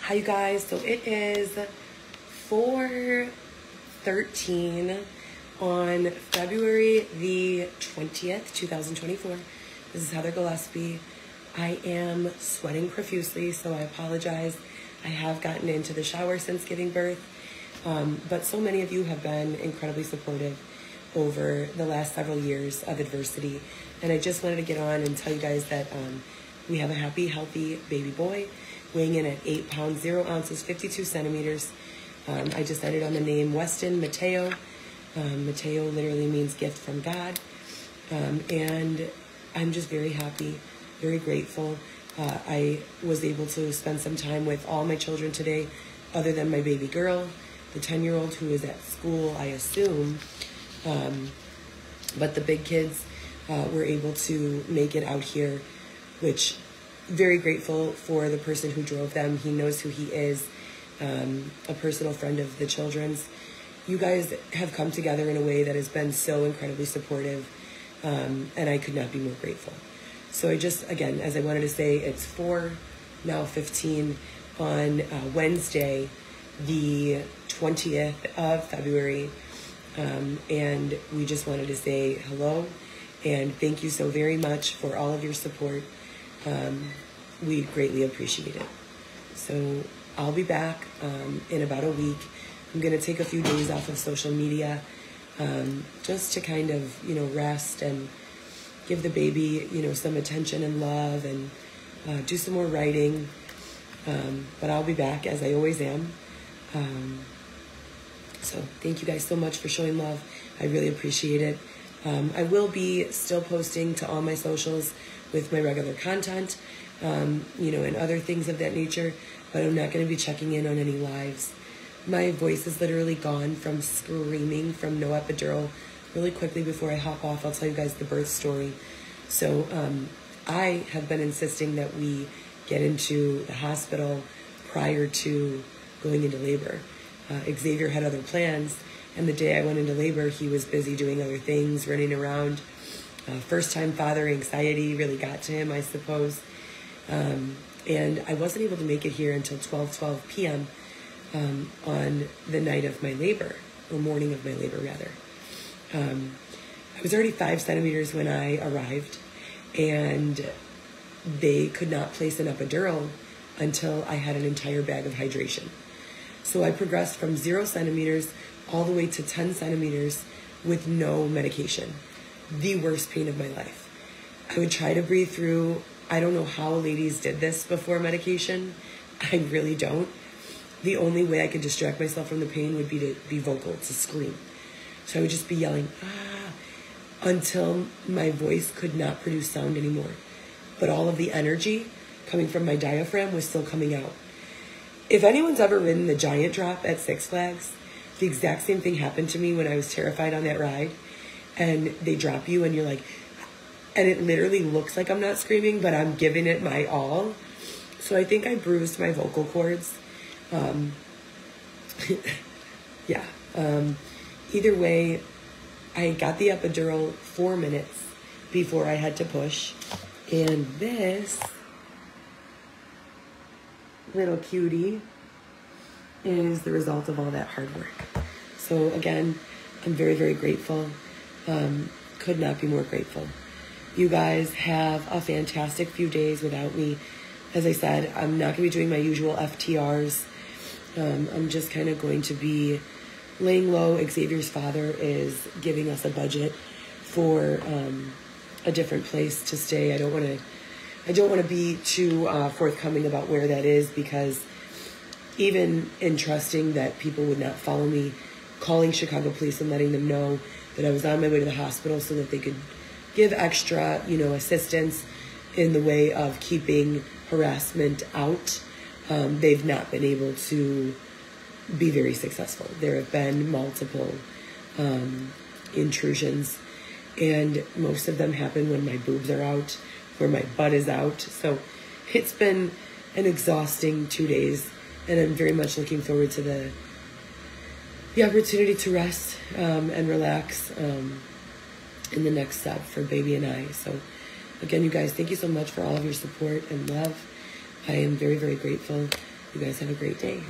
Hi, you guys. So it is 4:13 on February the 20th, 2024. This is Heather Gillespie. I am sweating profusely, so I apologize. I have gotten into the shower since giving birth, but so many of you have been incredibly supportive over the last several years of adversity, and I just wanted to get on and tell you guys that we have a happy, healthy baby boy weighing in at 8 pounds, 0 ounces, 52 centimeters. I decided on the name Weston Mateo. Mateo literally means gift from God. And I'm just very happy, very grateful. I was able to spend some time with all my children today, other than my baby girl, the 10-year-old who is at school, I assume. But the big kids were able to make it out here, which very grateful for the person who drove them. He knows who he is, a personal friend of the children's. You guys have come together in a way that has been so incredibly supportive, and I could not be more grateful. So I just, again, as I wanted to say, it's 4:15 on Wednesday, the 20th of February, and we just wanted to say hello and thank you so very much for all of your support. We greatly appreciate it. So I'll be back in about a week. I'm going to take a few days off of social media just to kind of, rest and give the baby, some attention and love, and do some more writing. But I'll be back as I always am. So thank you guys so much for showing love. I really appreciate it. I will be still posting to all my socials with my regular content, and other things of that nature, but I'm not going to be checking in on any lives. My voice is literally gone from screaming from no epidural. Really quickly before I hop off, I'll tell you guys the birth story. So I have been insisting that we get into the hospital prior to going into labor. Xavier had other plans, and the day I went into labor, he was busy doing other things, running around. First-time father anxiety really got to him, I suppose. And I wasn't able to make it here until 12 p.m. On the night of my labor, or morning of my labor, rather. I was already 5 centimeters when I arrived, and they could not place an epidural until I had an entire bag of hydration. So I progressed from 0 centimeters all the way to 10 centimeters with no medication. The worst pain of my life. I would try to breathe through. I don't know how ladies did this before medication. I really don't. The only way I could distract myself from the pain would be to be vocal, to scream. So I would just be yelling, until my voice could not produce sound anymore. But all of the energy coming from my diaphragm was still coming out. If anyone's ever ridden the giant drop at Six Flags, the exact same thing happened to me when I was terrified on that ride. And they drop you and you're like, and it literally looks like I'm not screaming, but I'm giving it my all. So I think I bruised my vocal cords. Yeah. Either way, I got the epidural 4 minutes before I had to push. And this little cutie is the result of all that hard work. So again, I'm very, very grateful. Could not be more grateful. You guys have a fantastic few days without me. As I said, I'm not going to be doing my usual FTRs. I'm just kind of going to be laying low. Xavier's father is giving us a budget for a different place to stay. I don't want to be too forthcoming about where that is, because even in trusting that people would not follow me, calling Chicago police and letting them know that I was on my way to the hospital so that they could give extra, assistance in the way of keeping harassment out. They've not been able to be very successful. There have been multiple intrusions, and most of them happen when my boobs are out or my butt is out. So it's been an exhausting 2 days, and I'm very much looking forward to the opportunity to rest and relax in the next step for baby and I. So again, you guys, thank you so much for all of your support and love. I am very, very grateful. You guys have a great day.